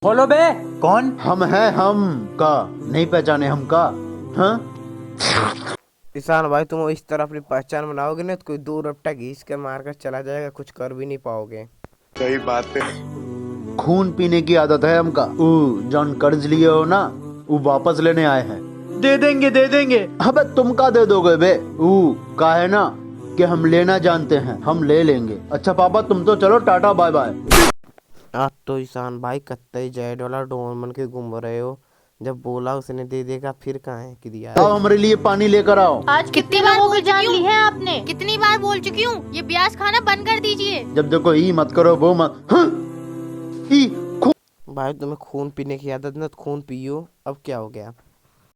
बोलो बे। कौन? हम हैं हम का नहीं पहचाने हम का? हाँ ईशान भाई, तुम इस तरह अपनी पहचान बनाओगे ना तो कोई दो रपटा घींच कर मार कर चला जाएगा, कुछ कर भी नहीं पाओगे। सही बात है। खून पीने की आदत है हमका। जॉन कर्ज लिए हो ना, वापस लेने आए हैं। दे देंगे। अबे तुम का दे दोगे बे? का है ना कि हम लेना जानते हैं, हम ले लेंगे। अच्छा पापा तुम तो चलो, टाटा बाय बाय। आज तो ईशान भाई कत्ते जेड वाला डोरमन के घूम रहे हो। जब बोला उसने दे देगा, फिर कहाँ है कि दिया। आओ हमारे लिए पानी लेकर आओ। आज कितनी बार बोल जान ली है आपने? कितनी बार बोल चुकी हूँ, ये ब्याज खाना बंद कर दीजिए। जब देखो ही मत करो वो मत। हाँ? ई भाई तुम्हें खून पीने की आदत ना, तो खून पियो। अब क्या हो गया?